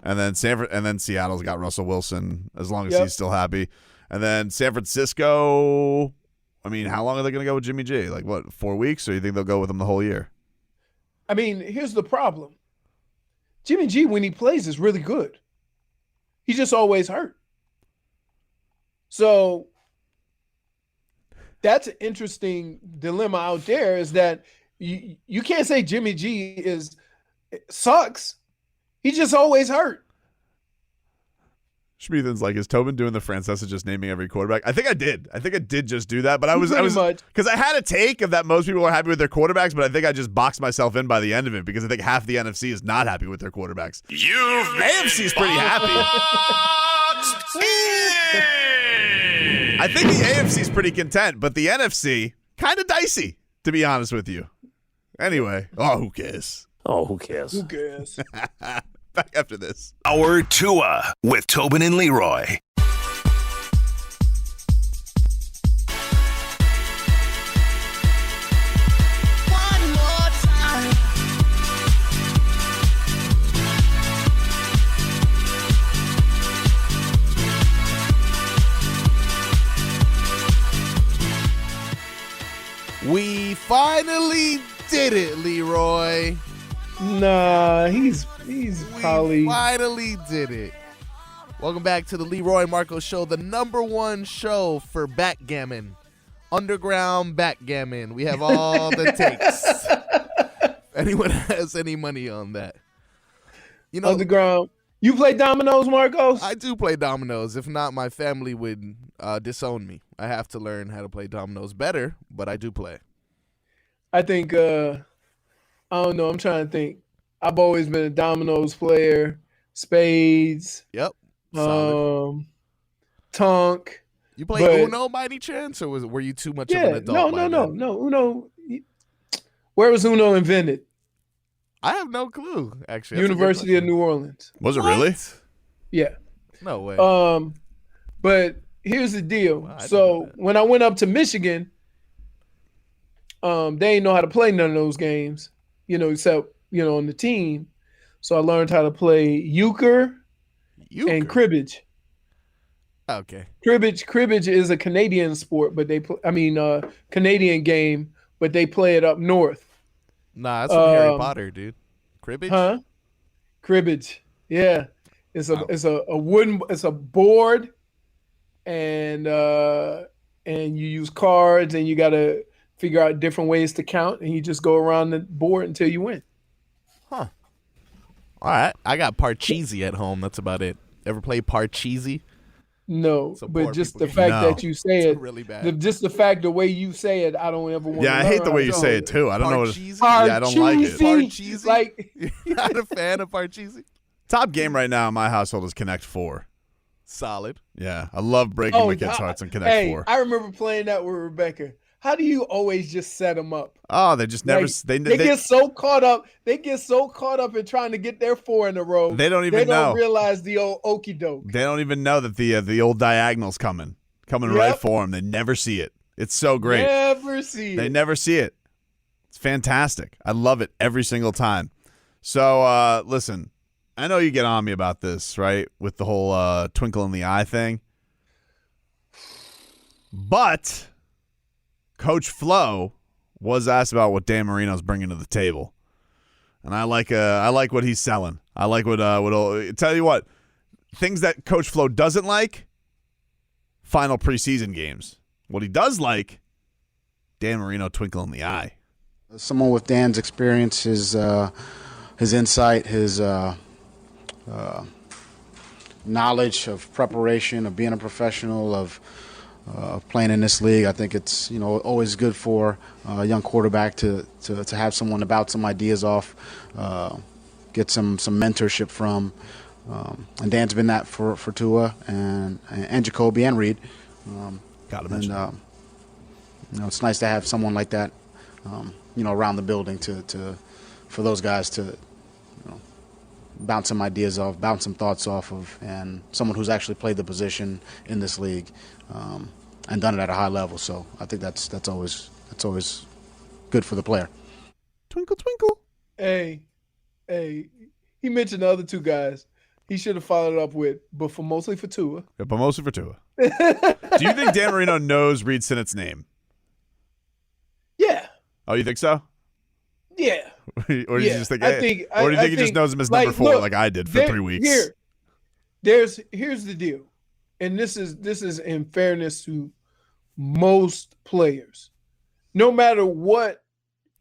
Speaker 8: And then Seattle's got Russell Wilson, as long as he's still happy. And then San Francisco, I mean, how long are they going to go with Jimmy G? Like, what, 4 weeks? Or you think they'll go with him the whole year?
Speaker 11: I mean, here's the problem. Jimmy G, when he plays, is really good. He's just always hurt. So that's an interesting dilemma out there, is that you can't say Jimmy G sucks. He's just always hurt.
Speaker 8: Schmeathan's like, is Tobin doing the Francesa just naming every quarterback? I think I did just do that, but I was because I had a take of that most people are happy with their quarterbacks, but I think I just boxed myself in by the end of it, because I think half the NFC is not happy with their quarterbacks. AFC is pretty happy. I think the AFC is pretty content, but the NFC kind of dicey, to be honest with you. Anyway, who cares?
Speaker 10: Oh, who cares?
Speaker 11: Who cares?
Speaker 8: Back after this.
Speaker 7: Our Tua with Tobin and Leroy.
Speaker 9: We finally did it, Leroy.
Speaker 11: Nah, he's probably.
Speaker 9: We finally did it. Welcome back to the Leroy Marco Show, the #1 show for backgammon, underground backgammon. We have all the takes. If anyone has any money on that,
Speaker 11: Underground. You play dominoes, Marcos?
Speaker 9: I do play dominoes. If not, my family would disown me. I have to learn how to play dominoes better, but I do play.
Speaker 11: I think, I don't know. I'm trying to think. I've always been a dominoes player. Spades.
Speaker 9: Yep. Solid.
Speaker 11: Tonk.
Speaker 9: You play Uno by any chance, or were you too much of an adult?
Speaker 11: No. Uno. Where was Uno invented?
Speaker 9: I have no clue, actually.
Speaker 11: University of New Orleans.
Speaker 8: Was it really?
Speaker 11: Yeah.
Speaker 9: No way.
Speaker 11: But here's the deal. Wow, so when I went up to Michigan, they didn't know how to play none of those games, except, on the team. So I learned how to play euchre and cribbage.
Speaker 9: Okay.
Speaker 11: Cribbage is a Canadian sport, but Canadian game, but they play it up north.
Speaker 9: Nah, that's from Harry Potter, dude. Cribbage?
Speaker 11: Huh? Cribbage. Yeah. It's a board, and you use cards, and you gotta figure out different ways to count, and you just go around the board until you win.
Speaker 9: Huh. All right. I got Parcheesi at home. That's about it. Ever play Parcheesi?
Speaker 11: No, but just the fact that you say it,
Speaker 9: really bad.
Speaker 11: Just the fact the way you say it, I don't ever want to.
Speaker 8: Yeah, I hate the way you say it too. I don't know what.
Speaker 9: Parcheesi?
Speaker 8: Yeah, I don't like it.
Speaker 9: Parcheesi?
Speaker 11: Like,
Speaker 9: you're not a fan of Parcheesi?
Speaker 8: Top game right now in my household is Connect 4.
Speaker 9: Solid.
Speaker 8: Yeah, I love breaking my kids' hearts on Connect 4.
Speaker 11: I remember playing that with Rebecca. How do you always just set them up?
Speaker 8: Oh, they just never.
Speaker 11: They get so caught up. They get so caught up in trying to get their 4 in a row.
Speaker 8: They don't even know.
Speaker 11: They don't realize the old okie doke.
Speaker 8: They don't even know that the old diagonal's coming right for them. They never see it. It's so great. They never see it. It's fantastic. I love it every single time. So listen, I know you get on me about this, right? With the whole twinkle in the eye thing, but Coach Flo was asked about what Dan Marino's bringing to the table, and I like what he's selling. I like what tell you what, things that Coach Flo doesn't like: final preseason games. What he does like: Dan Marino twinkle in the eye.
Speaker 6: Someone with Dan's experience, his insight, his knowledge of preparation, of being a professional, of playing in this league. I think it's always good for a young quarterback to have someone to bounce some ideas off, get some mentorship from, and Dan's been that for Tua and Jacoby and Reed.
Speaker 8: Gotta mention.
Speaker 6: And it's nice to have someone like that, around the building for those guys to bounce some ideas off, bounce some thoughts off of, and someone who's actually played the position in this league and done it at a high level. So I think that's always good for the player.
Speaker 8: Twinkle, twinkle.
Speaker 11: Hey, he mentioned the other two guys. He should have followed up with, but mostly for Tua.
Speaker 8: Yeah, but mostly for Tua. Do you think Dan Marino knows Reed Sinnott's name?
Speaker 11: Yeah.
Speaker 8: Oh, you think so?
Speaker 11: Yeah.
Speaker 8: Or do you just think?
Speaker 11: I think
Speaker 8: he just knows him as number 4, like I did for 3 weeks?
Speaker 11: Here's the deal, and this is in fairness to most players, no matter what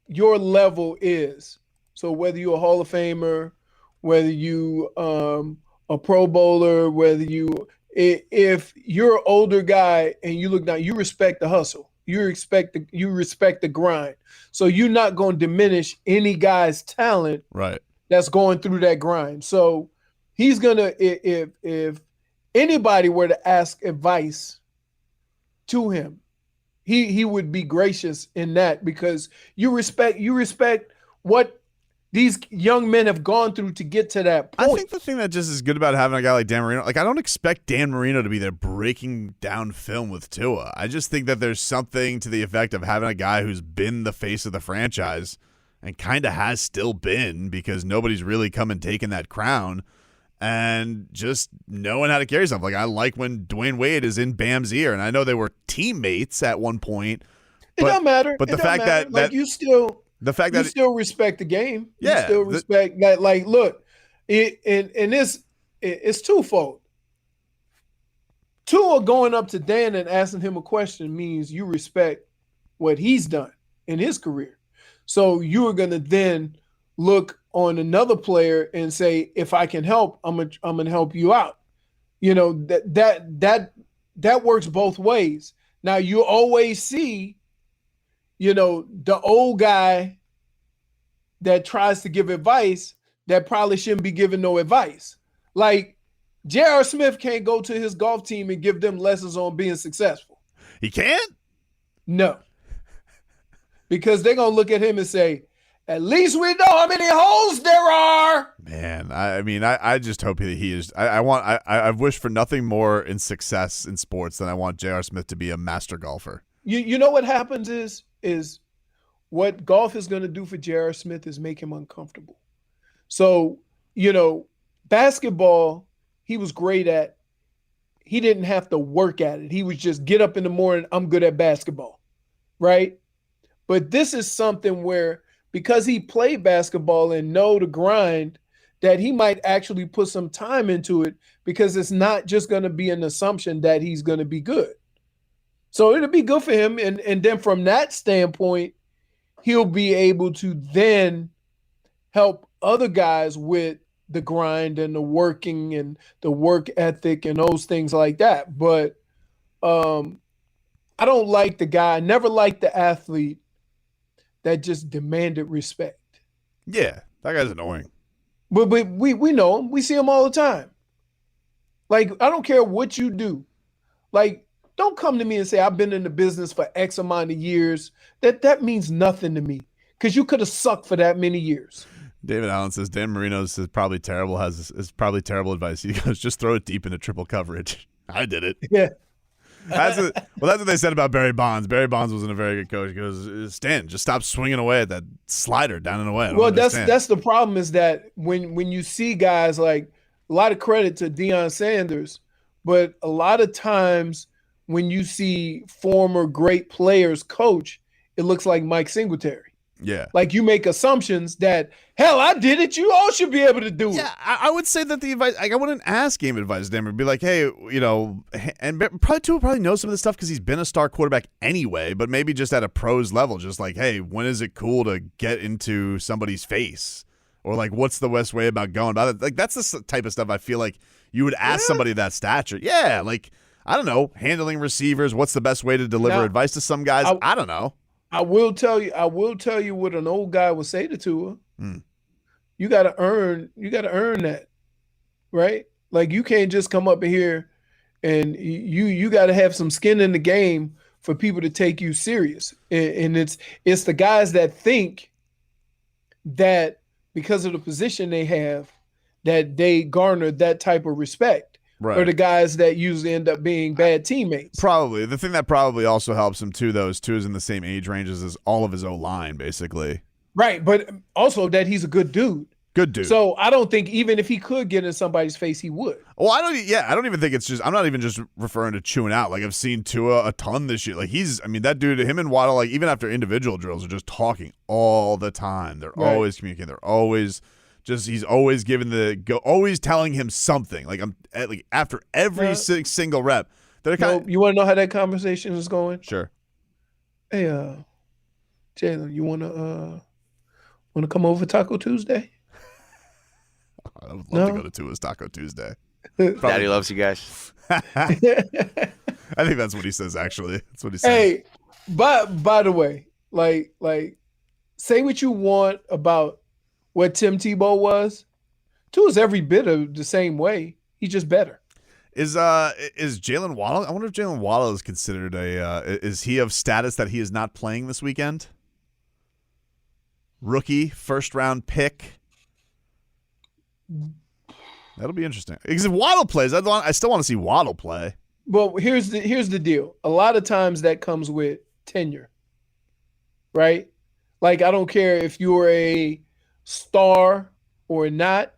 Speaker 11: your level is. So whether you're a Hall of Famer, whether you a Pro Bowler, if you're an older guy and you look down, you respect the hustle. You respect the grind. So you're not going to diminish any guy's talent,
Speaker 8: right,
Speaker 11: that's going through that grind. So he's gonna, if anybody were to ask advice to him, He would be gracious in that because you respect what these young men have gone through to get to that point.
Speaker 8: I think the thing that just is good about having a guy like Dan Marino, like I don't expect Dan Marino to be there breaking down film with Tua. I just think that there's something to the effect of having a guy who's been the face of the franchise and kind of has still been because nobody's really come and taken that crown, and just knowing how to carry something. Like I like when Dwayne Wade is in Bam's ear, and I know they were teammates at one point. But,
Speaker 11: it don't matter.
Speaker 8: But the fact
Speaker 11: that
Speaker 8: that
Speaker 11: you still.
Speaker 8: The fact
Speaker 11: you
Speaker 8: that
Speaker 11: still respect the game.
Speaker 8: Yeah,
Speaker 11: you still respect that. Like, look, it's twofold. Tua going up to Dan and asking him a question means you respect what he's done in his career. So you are going to then look on another player and say, if I can help, I'm gonna help you out. You know, that works both ways. Now you always see, you know, the old guy that tries to give advice that probably shouldn't be giving no advice. Like J.R. Smith can't go to his golf team and give them lessons on being successful.
Speaker 8: He can't?
Speaker 11: No. Because they're going to look at him and say, at least we know how many holes there are.
Speaker 8: Man, I just hope that he is. I wish for nothing more in success in sports than I want J.R. Smith to be a master golfer.
Speaker 11: You know what happens is what golf is going to do for J.R. Smith is make him uncomfortable. So, you know, basketball, he was great at. He didn't have to work at it. He would just get up in the morning, I'm good at basketball, right? But this is something where because he played basketball and know the grind, that he might actually put some time into it because it's not just going to be an assumption that he's going to be good. So it'll be good for him. And then from that standpoint, he'll be able to then help other guys with the grind and the working and the work ethic and those things like that. But I don't like the guy. I never liked the athlete that just demanded respect.
Speaker 8: Yeah, that guy's annoying.
Speaker 11: But we know him. We see him all the time. Like, I don't care what you do. Like, don't come to me and say, I've been in the business for X amount of years. That means nothing to me because you could have sucked for that many years.
Speaker 8: David Allen says Dan Marino's is probably terrible, is probably terrible advice. He goes, just throw it deep into triple coverage. I did it.
Speaker 11: Yeah.
Speaker 8: That's what they said about Barry Bonds. Barry Bonds wasn't a very good coach. He goes, Stan, just stop swinging away at that slider down and away.
Speaker 11: Well, that's the problem is that when you see guys like, a lot of credit to Deion Sanders, but a lot of times when you see former great players coach, it looks like Mike Singletary.
Speaker 8: Yeah.
Speaker 11: Like you make assumptions that, hell, I did it. You all should be able to do it.
Speaker 8: Yeah, I would say that the advice, like I wouldn't ask game advice to him. It'd be like, hey, you know, and probably knows some of this stuff because he's been a star quarterback anyway, but maybe just at a pros level, just like, hey, when is it cool to get into somebody's face? Or like, what's the best way about going about it? Like, that's the type of stuff I feel like you would ask somebody of that stature. Yeah, like, I don't know, handling receivers, what's the best way to deliver advice to some guys? I don't know.
Speaker 11: I will tell you what an old guy would say to Tua. You gotta earn that, right? Like you can't just come up here and you gotta have some skin in the game for people to take you serious. And it's the guys that think that because of the position they have, that they garner that type of respect. Right. Or the guys that usually end up being bad teammates.
Speaker 8: Probably. The thing that probably also helps him too, though, is Tua is in the same age ranges as all of his O-line, basically.
Speaker 11: Right, but also that he's a good dude.
Speaker 8: Good dude.
Speaker 11: So I don't think even if he could get in somebody's face, he would.
Speaker 8: Well, I don't even think it's just. I'm not even just referring to chewing out. Like I've seen Tua a ton this year. Like that dude, him and Waddle, like even after individual drills, are just talking all the time. They're always communicating. They're always. He's always always telling him something. Like after every single rep.
Speaker 11: You want to know how that conversation is going?
Speaker 8: Sure.
Speaker 11: Hey, Jalen, you want to come over Taco Tuesday?
Speaker 8: I would love to go to Tua's Taco Tuesday.
Speaker 12: Daddy loves you guys.
Speaker 8: I think that's what he says. Actually, that's what he says.
Speaker 11: Hey, by the way, like, say what you want about what Tim Tebow was. Tua's every bit of the same way. He's just better.
Speaker 8: Is Jalen Waddle? I wonder if Jalen Waddle is considered is he of status that he is not playing this weekend? Rookie, first-round pick. That'll be interesting. Because if Waddle plays, I still want to see Waddle play.
Speaker 11: Well, here's the deal. A lot of times that comes with tenure, right? Like, I don't care if you're a star or not.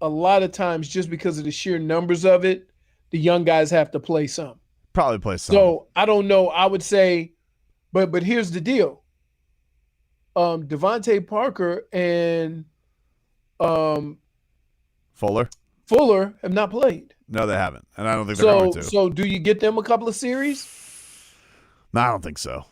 Speaker 11: A lot of times, just because of the sheer numbers of it, the young guys have to play some.
Speaker 8: Probably play some.
Speaker 11: So I don't know. I would say, but here's the deal. Devontae Parker and
Speaker 8: Fuller
Speaker 11: have not played.
Speaker 8: No, they haven't, and I don't think they're going to.
Speaker 11: So do you get them a couple of series?
Speaker 8: No, I don't think so.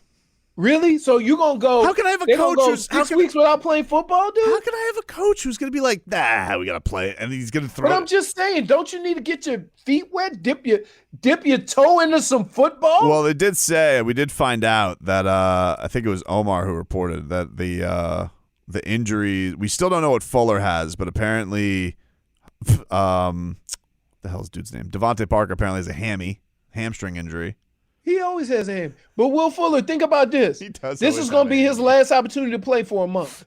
Speaker 11: Really? So you gonna go?
Speaker 8: How can I have a coach who's
Speaker 11: 6 weeks without playing football, dude?
Speaker 8: How can I have a coach who's going to be like, nah, we got to play it, and he's going to throw?
Speaker 11: But I'm just saying, don't you need to get your feet wet, dip your toe into some football?
Speaker 8: Well, we did find out that I think it was Omar who reported that the injury. We still don't know what Fuller has, but apparently, the hell's dude's name? Devontae Parker apparently has a hamstring injury.
Speaker 11: He always has a ham. But Will Fuller, think about this.
Speaker 8: He does.
Speaker 11: This is going to be his last opportunity to play for a month.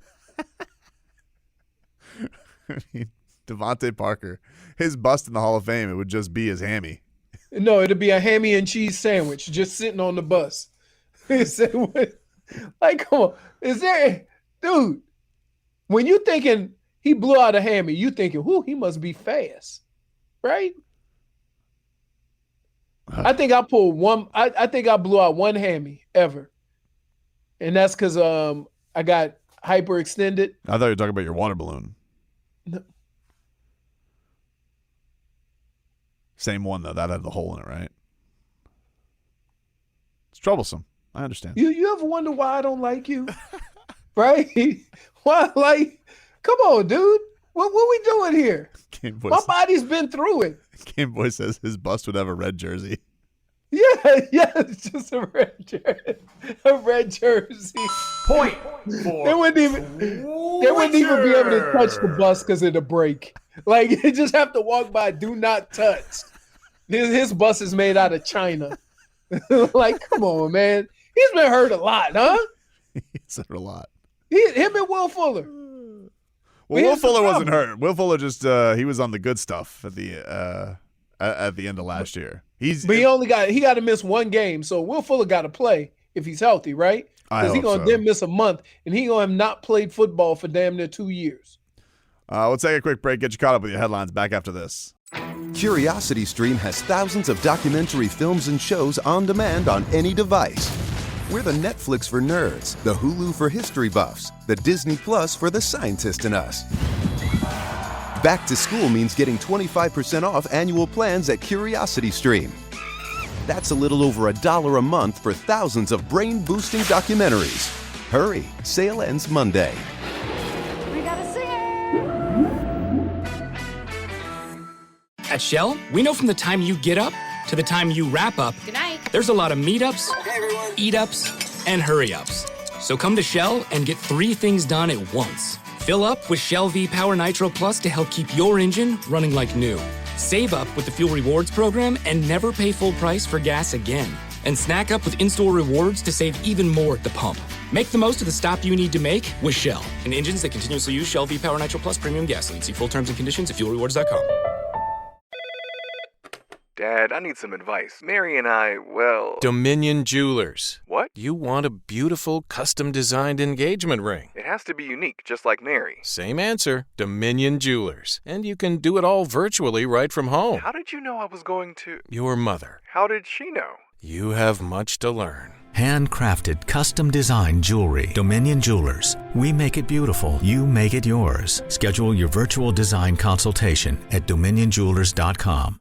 Speaker 8: I mean, Devontae Parker, his bust in the Hall of Fame, it would just be his hammy.
Speaker 11: No, it'd be a hammy and cheese sandwich just sitting on the bus. Like, come on. Dude, when you thinking he blew out a hammy, you thinking, he must be fast, right? I think I pulled one. I think I blew out one hammy ever, and that's because I got hyperextended.
Speaker 8: I thought you were talking about your water balloon.
Speaker 11: No.
Speaker 8: Same one though. That had the hole in it, right? It's troublesome. I understand.
Speaker 11: You ever wonder why I don't like you, right? Why, like, come on, dude. What we doing here? My body's been through it.
Speaker 8: Game Boy says his bust would have a red jersey.
Speaker 11: Yeah, it's just a red jersey.
Speaker 10: Point.
Speaker 11: They wouldn't even be able to touch the bus because of the break. Like, you just have to walk by, do not touch. His bus is made out of China. Like, come on, man. He's been hurt a lot, huh?
Speaker 8: He's hurt a lot.
Speaker 11: Him and Will Fuller.
Speaker 8: Well, Will Fuller wasn't hurt. Will Fuller just he was on the good stuff at the end of last year. He got to miss one game, so Will Fuller got to play if he's healthy, right? Because he's gonna then miss a month, and he gonna have not played football for damn near 2 years. We'll take a quick break. Get you caught up with your headlines. Back after this.
Speaker 1: CuriosityStream has thousands of documentary films and shows on demand on any device. We're the Netflix for nerds, the Hulu for history buffs, the Disney Plus for the scientist in us. Back to school means getting 25% off annual plans at CuriosityStream. That's a little over $1 a month for thousands of brain-boosting documentaries. Hurry, sale ends Monday.
Speaker 2: We got a singer!
Speaker 13: At Shell, we know from the time you get up to the time you wrap up,
Speaker 2: Good night.
Speaker 13: there's a lot of meetups, eat-ups, and hurry-ups. So come to Shell and get 3 things done at once. Fill up with Shell V-Power Nitro Plus to help keep your engine running like new. Save up with the Fuel Rewards program and never pay full price for gas again. And snack up with in-store rewards to save even more at the pump. Make the most of the stop you need to make with Shell. And engines that continuously use Shell V-Power Nitro Plus premium gasoline. See full terms and conditions at fuelrewards.com.
Speaker 14: Dad, I need some advice. Mary and I, well...
Speaker 15: Dominion Jewelers.
Speaker 14: What?
Speaker 15: You want a beautiful, custom-designed engagement ring.
Speaker 14: It has to be unique, just like Mary.
Speaker 15: Same answer. Dominion Jewelers. And you can do it all virtually right from home.
Speaker 14: How did you know I was going to...
Speaker 15: Your mother.
Speaker 14: How did she know?
Speaker 15: You have much to learn.
Speaker 16: Handcrafted, custom-designed jewelry. Dominion Jewelers. We make it beautiful. You make it yours. Schedule your virtual design consultation at dominionjewelers.com.